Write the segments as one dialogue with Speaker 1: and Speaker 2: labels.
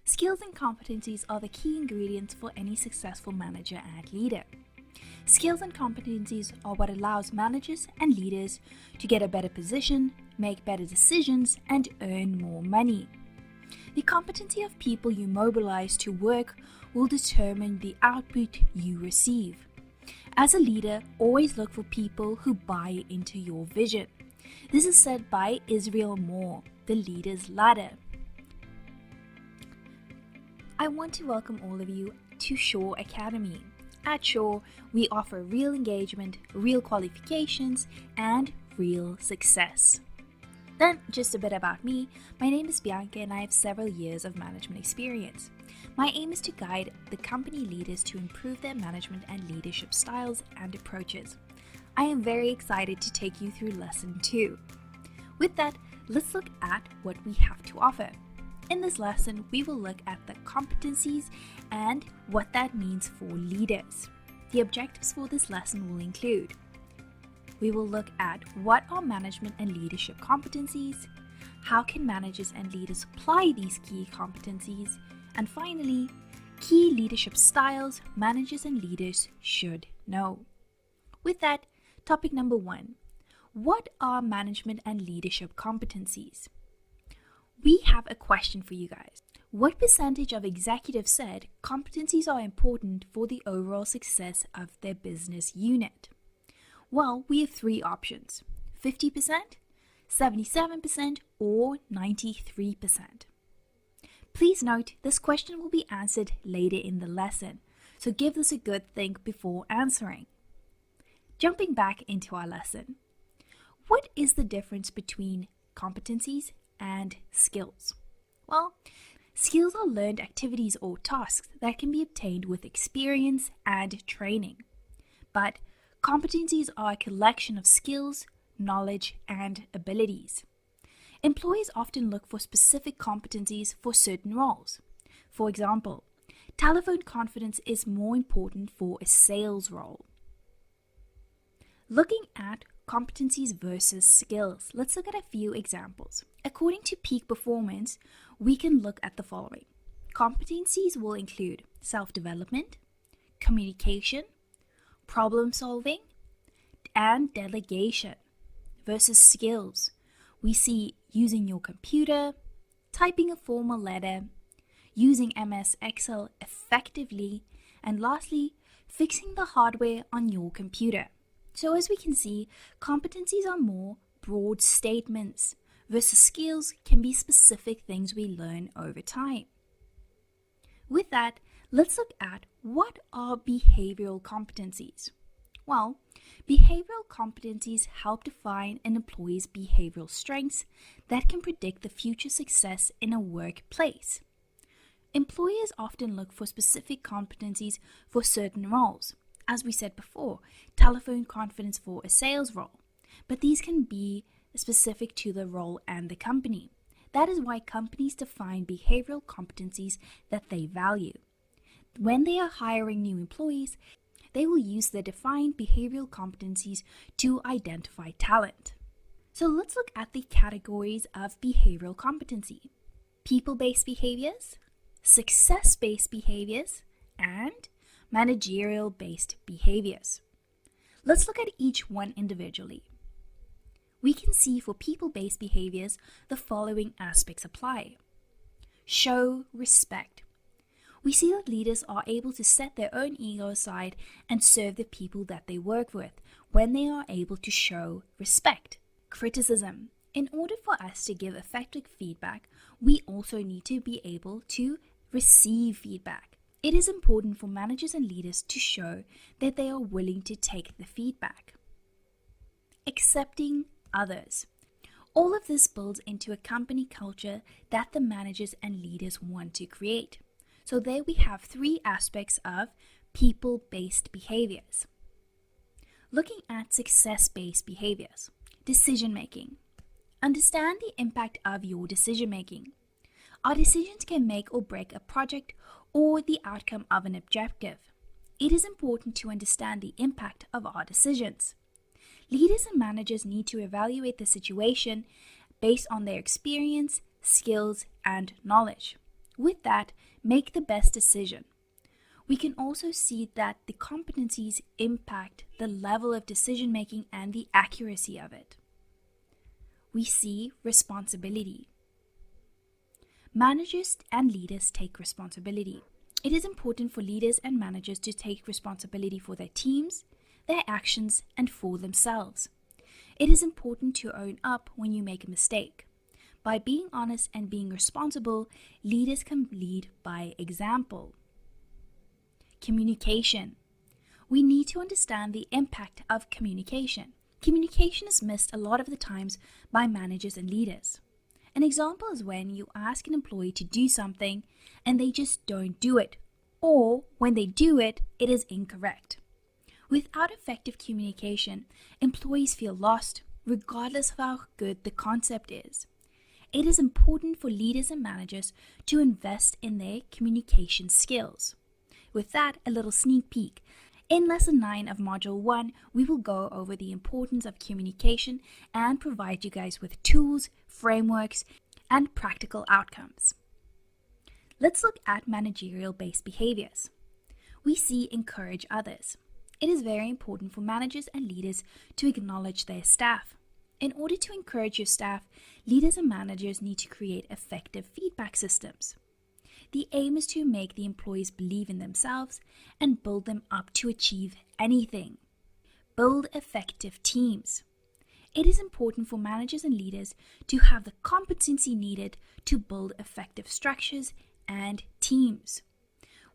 Speaker 1: Skills and competencies are the key ingredients for any successful manager and leader. Skills and competencies are what allows managers and leaders to get a better position, make better decisions, and earn more money. The competency of people you mobilize to work will determine the output you receive. As a leader, always look for people who buy into your vision. This is said by Israel Moore, the Leader's Ladder. I want to welcome all of you to Shore Academy. At Shore, we offer real engagement, real qualifications, and real success. Then, just a bit about me. My name is Bianca and I have several years of management experience. My aim is to guide the company leaders to improve their management and leadership styles and approaches. I am very excited to take you through lesson 2. With that, let's look at what we have to offer. In this lesson, we will look at the competencies and what that means for leaders. The objectives for this lesson will include: we will look at what are management and leadership competencies, how can managers and leaders apply these key competencies, and finally, key leadership styles managers and leaders should know. With that, topic number 1. What are management and leadership competencies? We have a question for you guys. What percentage of executives said competencies are important for the overall success of their business unit? Well, we have 3 options: 50%, 77%, or 93%. Please note, this question will be answered later in the lesson, so give this a good think before answering. Jumping back into our lesson. What is the difference between competencies and skills? Well, skills are learned activities or tasks that can be obtained with experience and training. But competencies are a collection of skills, knowledge, and abilities. Employees often look for specific competencies for certain roles. For example, telephone confidence is more important for a sales role. Looking at competencies versus skills, let's look at a few examples. According to Peak Performance, we can look at the following. Competencies will include self-development, communication, problem solving, and delegation. Versus skills, we see using your computer, typing a formal letter, using MS Excel effectively, and lastly, fixing the hardware on your computer. So as we can see, competencies are more broad statements, versus skills can be specific things we learn over time. With that, let's look at what are behavioral competencies. Well, behavioral competencies help define an employee's behavioral strengths that can predict the future success in a workplace. Employers often look for specific competencies for certain roles. As we said before, telephone confidence for a sales role, but these can be specific to the role and the company. That is why companies define behavioral competencies that they value. When they are hiring new employees, they will use the defined behavioral competencies to identify talent. So let's look at the categories of behavioral competency: people-based behaviors, success-based behaviors, and managerial-based behaviors. Let's look at each one individually. We can see for people-based behaviors, the following aspects apply. Show respect. We see that leaders are able to set their own ego aside and serve the people that they work with when they are able to show respect. Criticism. In order for us to give effective feedback, we also need to be able to receive feedback. It is important for managers and leaders to show that they are willing to take the feedback. Accepting others. All of this builds into a company culture that the managers and leaders want to create. So there we have 3 aspects of people-based behaviors. Looking at success-based behaviors. Decision-making. Understand the impact of your decision-making. Our decisions can make or break a project or the outcome of an objective. It is important to understand the impact of our decisions. Leaders and managers need to evaluate the situation based on their experience, skills, and knowledge. With that, make the best decision. We can also see that the competencies impact the level of decision making and the accuracy of it. We see responsibility. Managers and leaders take responsibility. It is important for leaders and managers to take responsibility for their teams, their actions, and for themselves. It is important to own up when you make a mistake. By being honest and being responsible, leaders can lead by example. Communication. We need to understand the impact of communication. Communication is missed a lot of the times by managers and leaders. An example is when you ask an employee to do something and they just don't do it, or when they do it, it is incorrect. Without effective communication, employees feel lost, regardless of how good the concept is. It is important for leaders and managers to invest in their communication skills. With that, a little sneak peek. In Lesson 9 of Module 1, we will go over the importance of communication and provide you guys with tools, frameworks, and practical outcomes. Let's look at managerial-based behaviors. We see encourage others. It is very important for managers and leaders to acknowledge their staff. In order to encourage your staff, leaders and managers need to create effective feedback systems. The aim is to make the employees believe in themselves and build them up to achieve anything. Build effective teams. It is important for managers and leaders to have the competency needed to build effective structures and teams.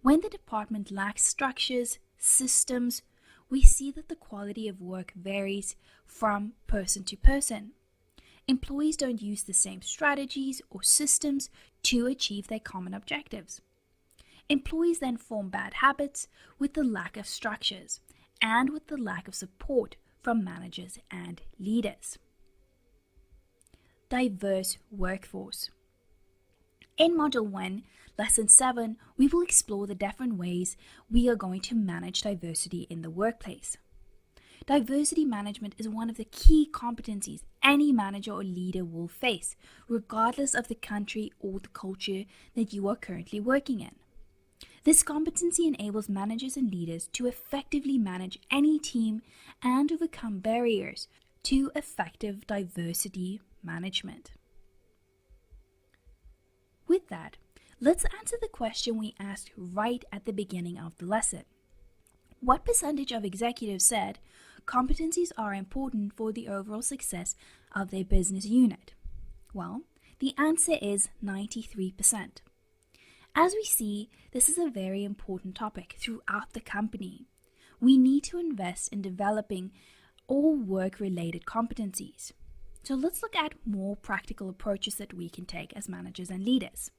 Speaker 1: When the department lacks structures, systems, we see that the quality of work varies from person to person. Employees don't use the same strategies or systems to achieve their common objectives. Employees then form bad habits with the lack of structures and with the lack of support from managers and leaders. Diverse workforce. In Module 1, Lesson 7, we will explore the different ways we are going to manage diversity in the workplace. Diversity management is one of the key competencies any manager or leader will face, regardless of the country or the culture that you are currently working in. This competency enables managers and leaders to effectively manage any team and overcome barriers to effective diversity management. With that, let's answer the question we asked right at the beginning of the lesson. What percentage of executives said competencies are important for the overall success of their business unit? Well, the answer is 93%. As we see, this is a very important topic throughout the company. We need to invest in developing all work-related competencies. So let's look at more practical approaches that we can take as managers and leaders.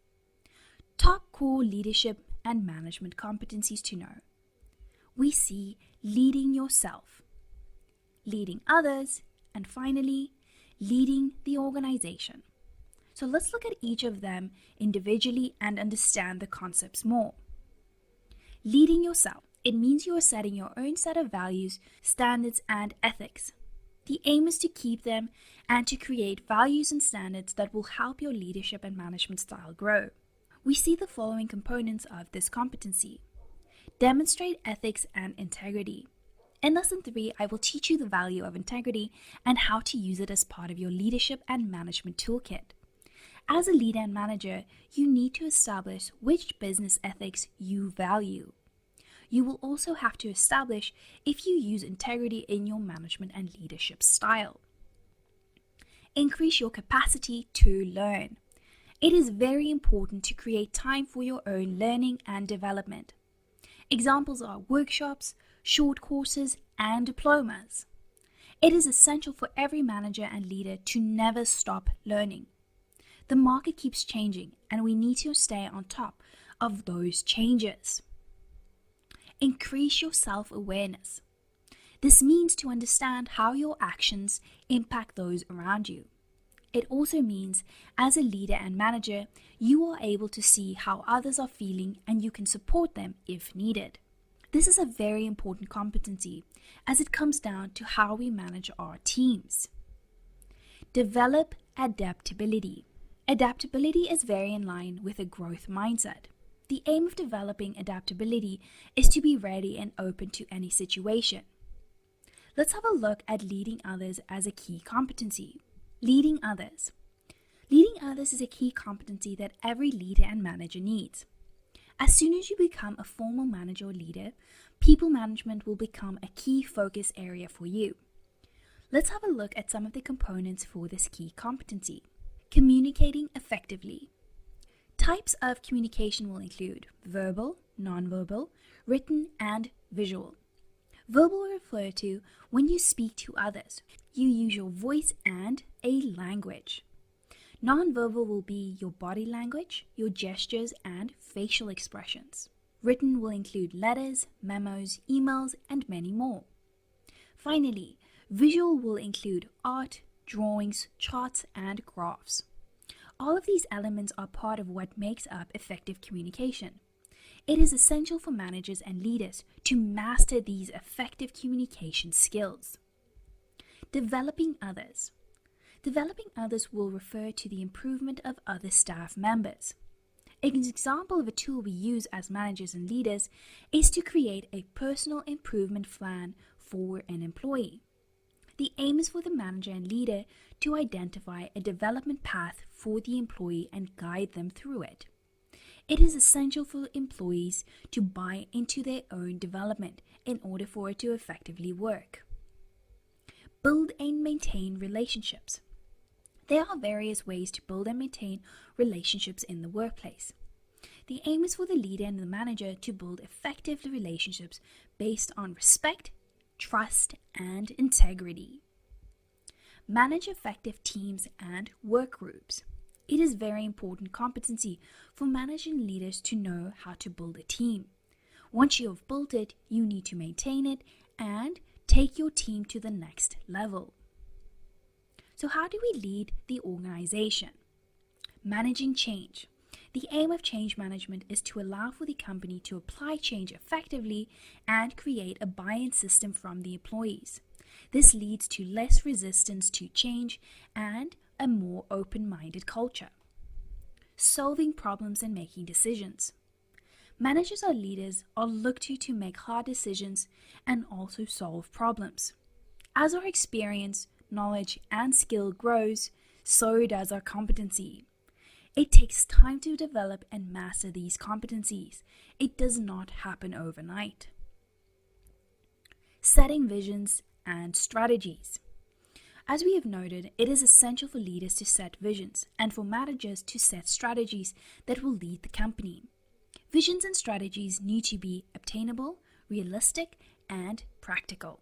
Speaker 1: Top core leadership and management competencies to know. We see leading yourself, leading others, and finally, leading the organization. So let's look at each of them individually and understand the concepts more. Leading yourself. It means you are setting your own set of values, standards, and ethics. The aim is to keep them and to create values and standards that will help your leadership and management style grow. We see the following components of this competency. Demonstrate ethics and integrity. In Lesson 3, I will teach you the value of integrity and how to use it as part of your leadership and management toolkit. As a leader and manager, you need to establish which business ethics you value. You will also have to establish if you use integrity in your management and leadership style. Increase your capacity to learn. It is very important to create time for your own learning and development. Examples are workshops, short courses, and diplomas. It is essential for every manager and leader to never stop learning. The market keeps changing, and we need to stay on top of those changes. Increase your self-awareness. This means to understand how your actions impact those around you. It also means, as a leader and manager, you are able to see how others are feeling and you can support them if needed. This is a very important competency as it comes down to how we manage our teams. Develop adaptability. Adaptability is very in line with a growth mindset. The aim of developing adaptability is to be ready and open to any situation. Let's have a look at leading others as a key competency. Leading others. Leading others is a key competency that every leader and manager needs. As soon as you become a formal manager or leader, people management will become a key focus area for you. Let's have a look at some of the components for this key competency. Communicating effectively. Types of communication will include verbal, nonverbal, written, and visual. Verbal will refer to when you speak to others. You use your voice and a language. Nonverbal will be your body language, your gestures, and facial expressions. Written will include letters, memos, emails, and many more. Finally, visual will include art, drawings, charts, and graphs. All of these elements are part of what makes up effective communication. It is essential for managers and leaders to master these effective communication skills. Developing others. Developing others will refer to the improvement of other staff members. An example of a tool we use as managers and leaders is to create a personal improvement plan for an employee. The aim is for the manager and leader to identify a development path for the employee and guide them through it. It is essential for employees to buy into their own development in order for it to effectively work. Build and maintain relationships. There are various ways to build and maintain relationships in the workplace. The aim is for the leader and the manager to build effective relationships based on respect, trust, and integrity. Manage effective teams and work groups. It is very important competency for managing leaders to know how to build a team. Once you have built it, you need to maintain it and take your team to the next level. So how do we lead the organization? Managing change. The aim of change management is to allow for the company to apply change effectively and create a buy-in system from the employees. This leads to less resistance to change and a more open-minded culture. Solving problems and making decisions. Managers or leaders are looked to make hard decisions and also solve problems. As our experience, knowledge, and skill grows, so does our competency. It takes time to develop and master these competencies. It does not happen overnight. Setting visions and strategies. As we have noted, it is essential for leaders to set visions and for managers to set strategies that will lead the company. Visions and strategies need to be obtainable, realistic, and practical.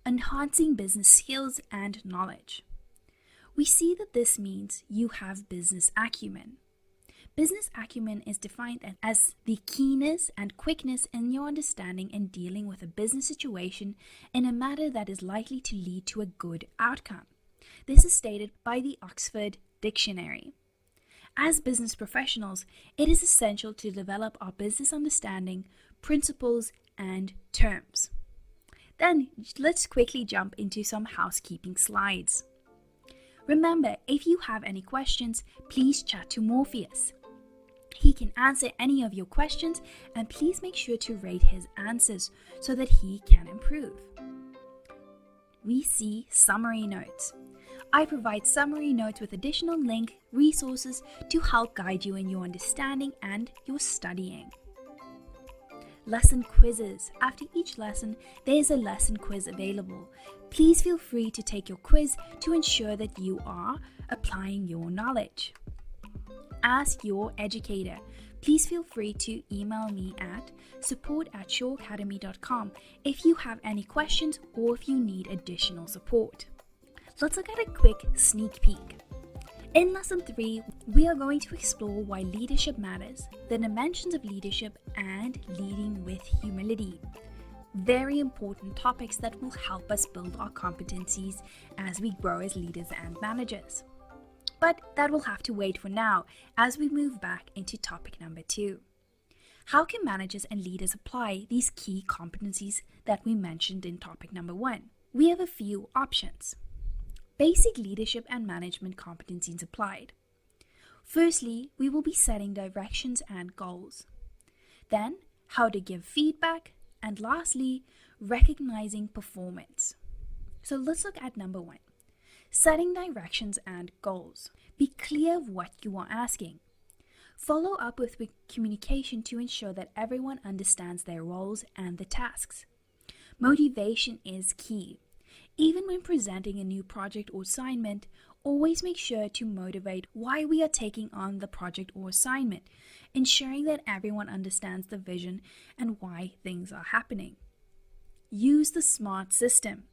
Speaker 1: Enhancing business skills and knowledge. We see that this means you have business acumen. Business acumen is defined as the keenness and quickness in your understanding and dealing with a business situation in a manner that is likely to lead to a good outcome. This is stated by the Oxford Dictionary. As business professionals, it is essential to develop our business understanding, principles, and terms. Then let's quickly jump into some housekeeping slides. Remember, if you have any questions, please chat to Morpheus. He can answer any of your questions, and please make sure to rate his answers so that he can improve. We see summary notes. I provide summary notes with additional link resources to help guide you in your understanding and your studying. Lesson quizzes. After each lesson, there is a lesson quiz available. Please feel free to take your quiz to ensure that you are applying your knowledge. Ask your educator. Please feel free to email me at support@shoreacademy.com if you have any questions or if you need additional support. Let's look at a quick sneak peek. In Lesson 3, we are going to explore why leadership matters, the dimensions of leadership, and leading with humility. Very important topics that will help us build our competencies as we grow as leaders and managers. But that will have to wait for now as we move back into topic number 2. How can managers and leaders apply these key competencies that we mentioned in topic number 1? We have a few options. Basic leadership and management competencies applied. Firstly, we will be setting directions and goals. Then, how to give feedback. And lastly, recognizing performance. So let's look at number 1. Setting directions and goals. Be clear of what you are asking. Follow up with communication to ensure that everyone understands their roles and the tasks. Motivation is key. Even when presenting a new project or assignment, always make sure to motivate why we are taking on the project or assignment, ensuring that everyone understands the vision and why things are happening. Use the SMART system.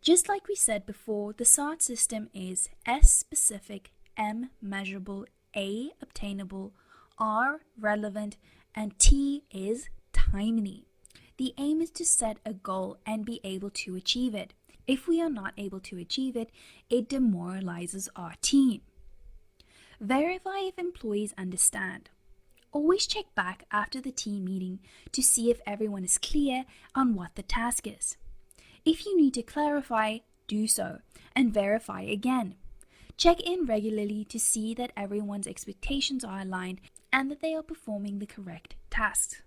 Speaker 1: Just like we said before, the SMART system is S specific, M measurable, A obtainable, R relevant, and T is timely. The aim is to set a goal and be able to achieve it. If we are not able to achieve it, it demoralizes our team. Verify if employees understand. Always check back after the team meeting to see if everyone is clear on what the task is. If you need to clarify, do so and verify again. Check in regularly to see that everyone's expectations are aligned and that they are performing the correct tasks.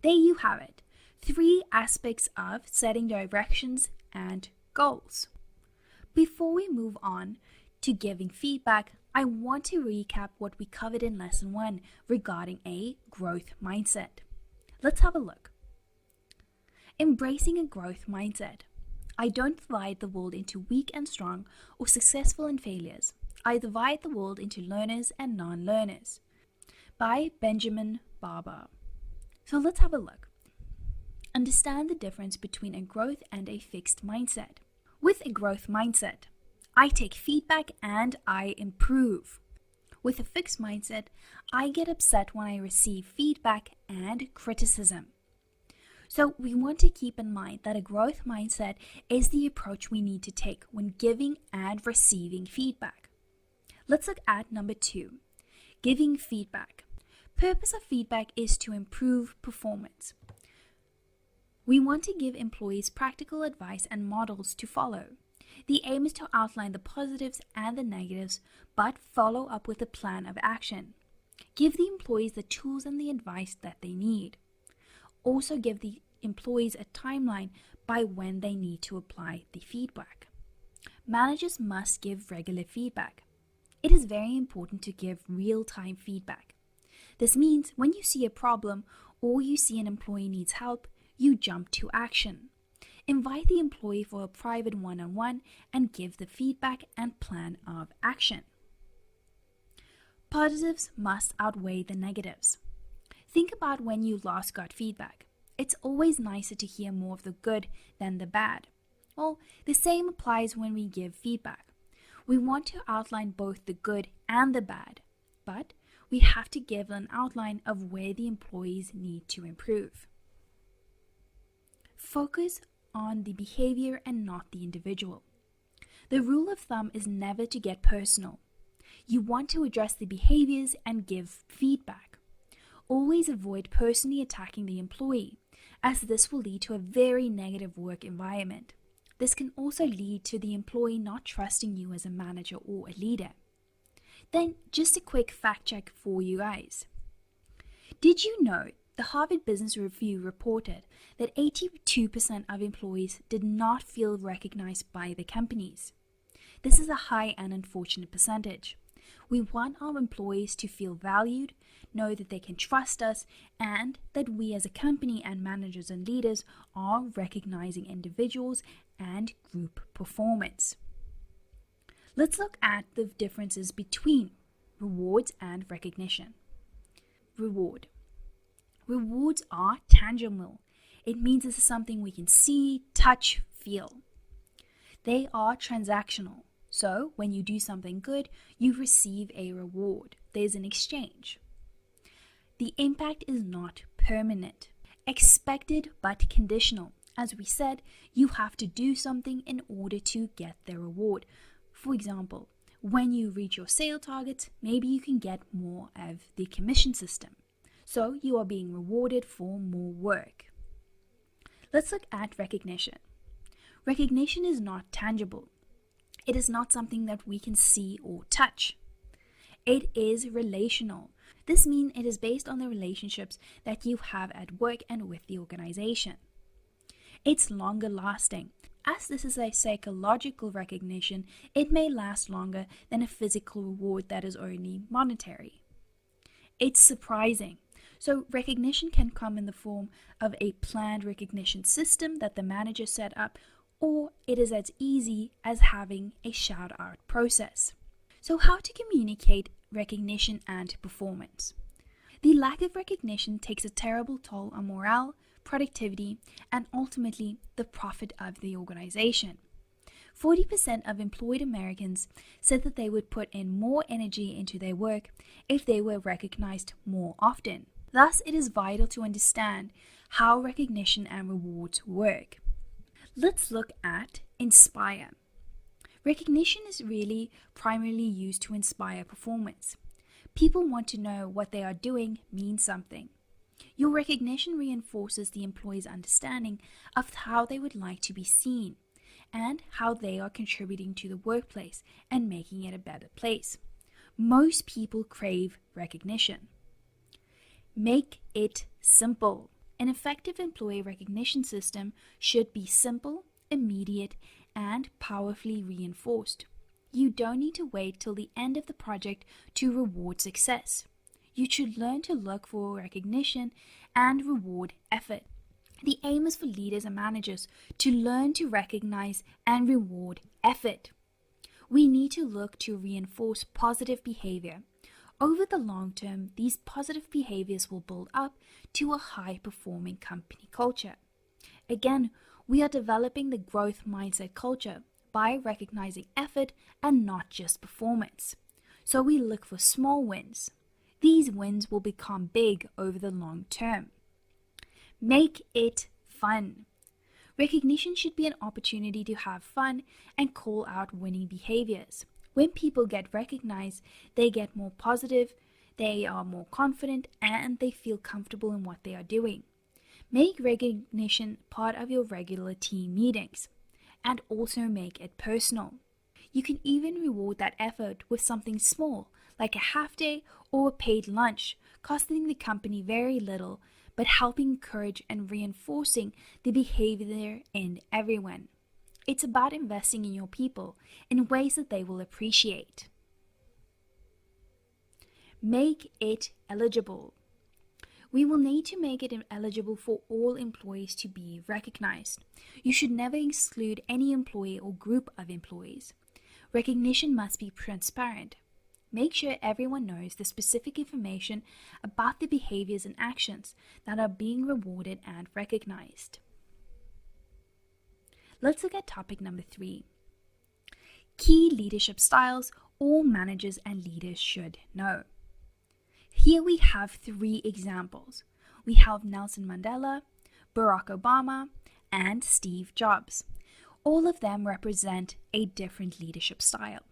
Speaker 1: There you have it. 3 aspects of setting directions and goals. Before we move on to giving feedback, I want to recap what we covered in Lesson 1 regarding a growth mindset. Let's have a look. Embracing a growth mindset. I don't divide the world into weak and strong or successful and failures. I divide the world into learners and non-learners. By Benjamin Barber. So let's have a look. Understand the difference between a growth and a fixed mindset. With a growth mindset, I take feedback and I improve. With a fixed mindset, I get upset when I receive feedback and criticism. So we want to keep in mind that a growth mindset is the approach we need to take when giving and receiving feedback. Let's look at number 2, giving feedback. Purpose of feedback is to improve performance. We want to give employees practical advice and models to follow. The aim is to outline the positives and the negatives, but follow up with a plan of action. Give the employees the tools and the advice that they need. Also give the employees a timeline by when they need to apply the feedback. Managers must give regular feedback. It is very important to give real-time feedback. This means when you see a problem or you see an employee needs help, you jump to action. Invite the employee for a private one-on-one and give the feedback and plan of action. Positives must outweigh the negatives. Think about when you last got feedback. It's always nicer to hear more of the good than the bad. Well, the same applies when we give feedback. We want to outline both the good and the bad, but we have to give an outline of where the employees need to improve. Focus on the behavior and not the individual. The rule of thumb is never to get personal. You want to address the behaviors and give feedback. Always avoid personally attacking the employee, as this will lead to a very negative work environment. This can also lead to the employee not trusting you as a manager or a leader. Then, just a quick fact check for you guys. Did you know the Harvard Business Review reported that 82% of employees did not feel recognized by the companies? This is a high and unfortunate percentage. We want our employees to feel valued, know that they can trust us, and that we as a company and managers and leaders are recognizing individuals and group performance. Let's look at the differences between rewards and recognition. Reward. Rewards are tangible. It means this is something we can see, touch, feel. They are transactional. So when you do something good, you receive a reward. There's an exchange. The impact is not permanent. Expected but conditional. As we said, you have to do something in order to get the reward. For example, when you reach your sale targets, maybe you can get more of the commission system. So you are being rewarded for more work. Let's look at recognition. Recognition is not tangible. It is not something that we can see or touch. It is relational. This means it is based on the relationships that you have at work and with the organization. It's longer lasting. As this is a psychological recognition, it may last longer than a physical reward that is only monetary. It's surprising. So recognition can come in the form of a planned recognition system that the manager set up, or it is as easy as having a shout-out process. So how to communicate recognition and performance? The lack of recognition takes a terrible toll on morale, productivity, and ultimately the profit of the organization. 40% of employed Americans said that they would put in more energy into their work if they were recognized more often. Thus, it is vital to understand how recognition and rewards work. Let's look at inspire. Recognition is really primarily used to inspire performance. People want to know what they are doing means something. Your recognition reinforces the employee's understanding of how they would like to be seen and how they are contributing to the workplace and making it a better place. Most people crave recognition. Make it simple. An effective employee recognition system should be simple, immediate, and powerfully reinforced. You don't need to wait till the end of the project to reward success. You should learn to look for recognition and reward effort. The aim is for leaders and managers to learn to recognize and reward effort. We need to look to reinforce positive behavior. Over the long term, these positive behaviors will build up to a high-performing company culture. Again, we are developing the growth mindset culture by recognizing effort and not just performance. So we look for small wins. These wins will become big over the long term. Make it fun. Recognition should be an opportunity to have fun and call out winning behaviors. When people get recognized, they get more positive, they are more confident, and they feel comfortable in what they are doing. Make recognition part of your regular team meetings, and also make it personal. You can even reward that effort with something small, like a half day or a paid lunch, costing the company very little, but helping encourage and reinforcing the behavior in everyone. It's about investing in your people in ways that they will appreciate. Make it eligible. We will need to make it eligible for all employees to be recognized. You should never exclude any employee or group of employees. Recognition must be transparent. Make sure everyone knows the specific information about the behaviors and actions that are being rewarded and recognized. Let's look at topic number 3. Key leadership styles all managers and leaders should know. Here we have 3 examples. We have Nelson Mandela, Barack Obama, and Steve Jobs. All of them represent a different leadership style.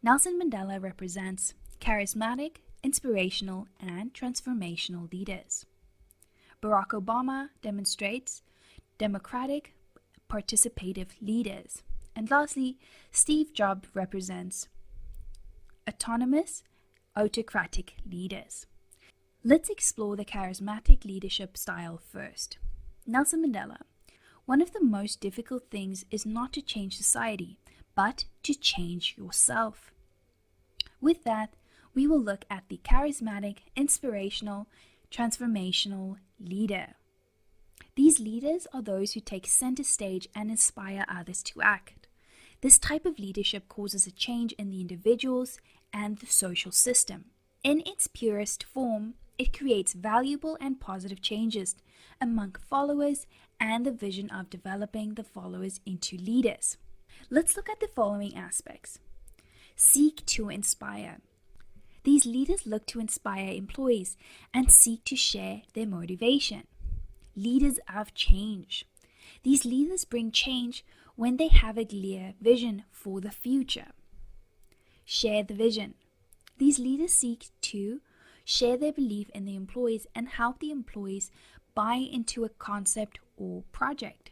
Speaker 1: Nelson Mandela represents charismatic, inspirational, and transformational leaders. Barack Obama demonstrates democratic, participative leaders. And lastly, Steve Jobs represents autonomous, autocratic leaders. Let's explore the charismatic leadership style first. Nelson Mandela. One of the most difficult things is not to change society, but to change yourself. With that, we will look at the charismatic, inspirational, transformational leader. These leaders are those who take center stage and inspire others to act. This type of leadership causes a change in the individuals and the social system. In its purest form, it creates valuable and positive changes among followers and the vision of developing the followers into leaders. Let's look at the following aspects. Seek to inspire. These leaders look to inspire employees and seek to share their motivation. Leaders of change. These leaders bring change when they have a clear vision for the future. Share the vision. These leaders seek to share their belief in the employees and help the employees buy into a concept or project.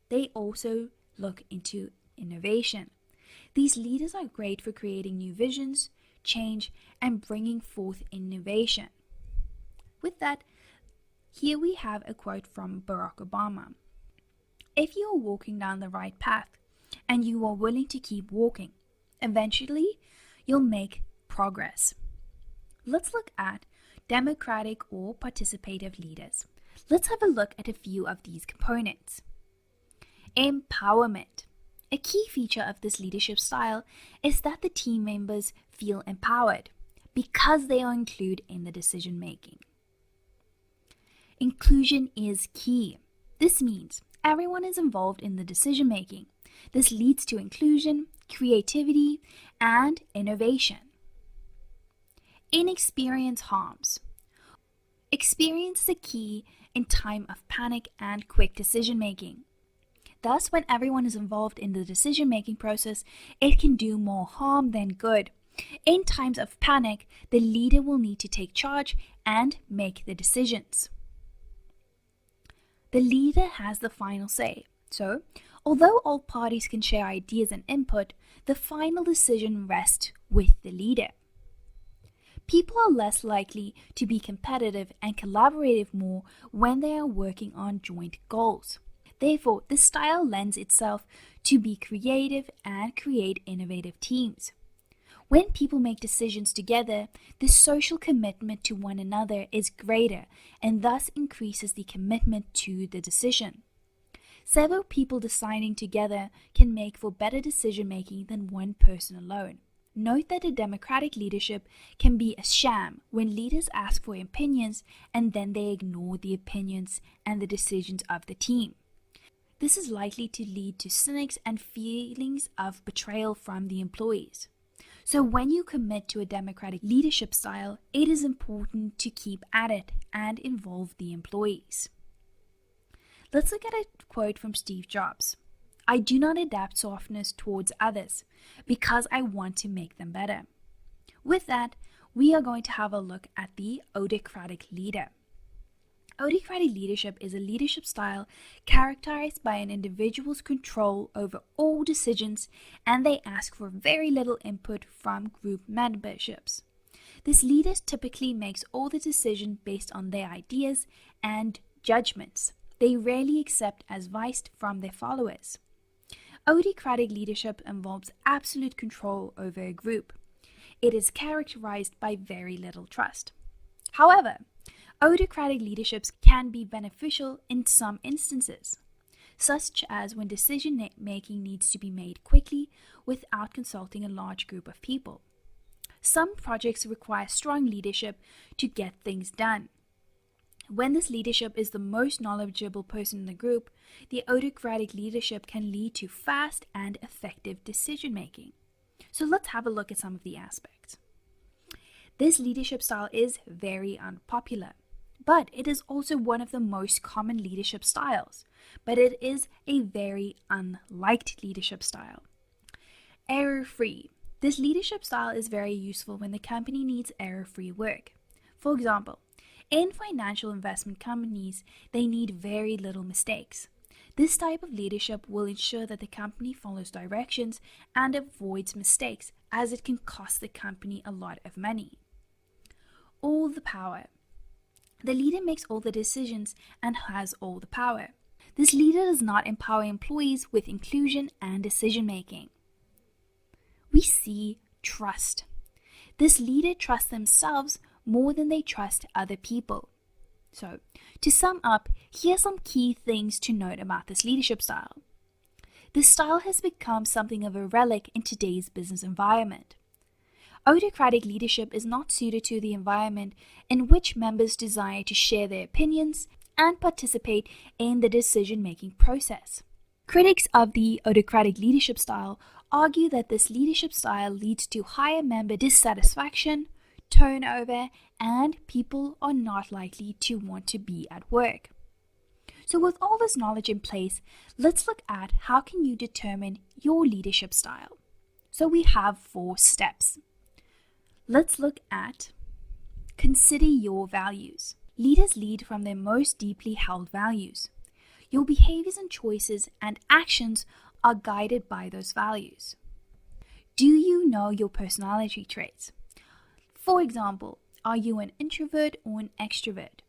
Speaker 1: They also look into innovation. These leaders are great for creating new visions, change, and bringing forth innovation. With that, here we have a quote from Barack Obama. If you are walking down the right path and you are willing to keep walking, eventually you'll make progress. Let's look at democratic or participative leaders. Let's have a look at a few of these components. Empowerment. A key feature of this leadership style is that the team members feel empowered because they are included in the decision making. Inclusion is key. This means everyone is involved in the decision making. This leads to inclusion, creativity, and innovation. Inexperience harms. Experience is a key in time of panic and quick decision making. Thus, when everyone is involved in the decision-making process, it can do more harm than good. In times of panic, the leader will need to take charge and make the decisions. The leader has the final say. So, although all parties can share ideas and input, the final decision rests with the leader. People are less likely to be competitive and collaborative more when they are working on joint goals. Therefore, this style lends itself to be creative and create innovative teams. When people make decisions together, the social commitment to one another is greater and thus increases the commitment to the decision. Several people deciding together can make for better decision making than one person alone. Note that a democratic leadership can be a sham when leaders ask for opinions and then they ignore the opinions and the decisions of the team. This is likely to lead to cynics and feelings of betrayal from the employees. So when you commit to a democratic leadership style, it is important to keep at it and involve the employees. Let's look at a quote from Steve Jobs. I do not adapt softness towards others because I want to make them better. With that, we are going to have a look at the autocratic leader. Autocratic leadership is a leadership style characterized by an individual's control over all decisions, and they ask for very little input from group memberships. This leader typically makes all the decisions based on their ideas and judgments. They rarely accept advice from their followers. Autocratic leadership involves absolute control over a group. It is characterized by very little trust. However, autocratic leaderships can be beneficial in some instances, such as when decision-making needs to be made quickly without consulting a large group of people. Some projects require strong leadership to get things done. When this leadership is the most knowledgeable person in the group, the autocratic leadership can lead to fast and effective decision-making. So let's have a look at some of the aspects. This leadership style is very unpopular, but it is also one of the most common leadership styles. But it is a very unliked leadership style. Error-free. This leadership style is very useful when the company needs error-free work. For example, in financial investment companies, they need very little mistakes. This type of leadership will ensure that the company follows directions and avoids mistakes, as it can cost the company a lot of money. All the power. The leader makes all the decisions and has all the power. This leader does not empower employees with inclusion and decision making. We see trust. This leader trusts themselves more than they trust other people. So, to sum up, here are some key things to note about this leadership style. This style has become something of a relic in today's business environment. Autocratic leadership is not suited to the environment in which members desire to share their opinions and participate in the decision-making process. Critics of the autocratic leadership style argue that this leadership style leads to higher member dissatisfaction, turnover, and people are not likely to want to be at work. So with all this knowledge in place, let's look at how can you determine your leadership style. So we have 4 steps. Let's look at consider your values. Leaders lead from their most deeply held values. Your behaviors and choices and actions are guided by those values. Do you know your personality traits? For example, are you an introvert or an extrovert?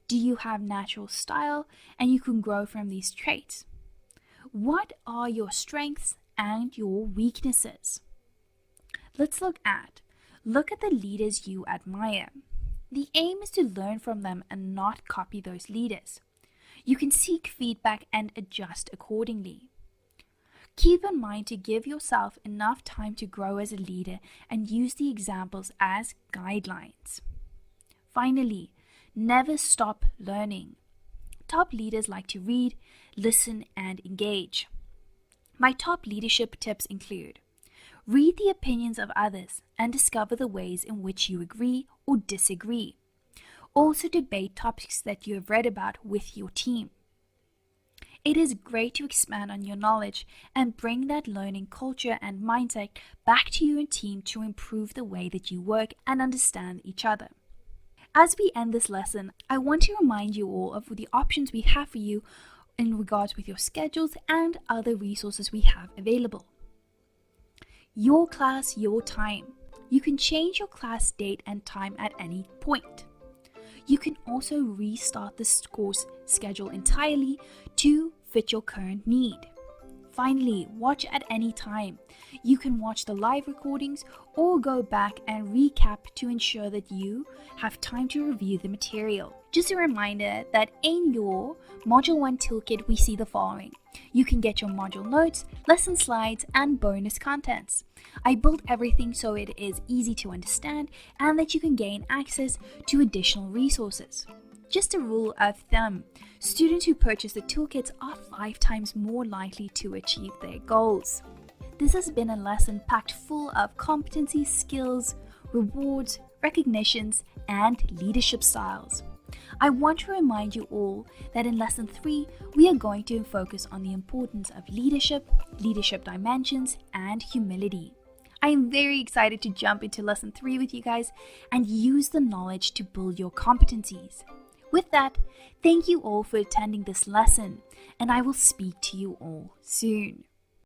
Speaker 1: Do you have natural style and you can grow from these traits? What are your strengths and your weaknesses? Let's look at the leaders you admire. The aim is to learn from them and not copy those leaders. You can seek feedback and adjust accordingly. Keep in mind to give yourself enough time to grow as a leader and use the examples as guidelines. Finally, never stop learning. Top leaders like to read, listen, and engage. My top leadership tips include: read the opinions of others and discover the ways in which you agree or disagree. Also debate topics that you have read about with your team. It is great to expand on your knowledge and bring that learning culture and mindset back to your team to improve the way that you work and understand each other. As we end this lesson, I want to remind you all of the options we have for you in regards with your schedules and other resources we have available. Your class, your time. You can change your class date and time at any point. You can also restart this course schedule entirely to fit your current need. Finally, watch at any time. You can watch the live recordings or go back and recap to ensure that you have time to review the material. Just a reminder that in your Module 1 toolkit, we see the following. You can get your module notes, lesson slides, and bonus contents. I built everything so it is easy to understand and that you can gain access to additional resources. Just a rule of thumb, students who purchase the toolkits are 5 times more likely to achieve their goals. This has been a lesson packed full of competencies, skills, rewards, recognitions, and leadership styles. I want to remind you all that in Lesson 3, we are going to focus on the importance of leadership dimensions, and humility. I am very excited to jump into Lesson 3 with you guys and use the knowledge to build your competencies. With that, thank you all for attending this lesson, and I will speak to you all soon.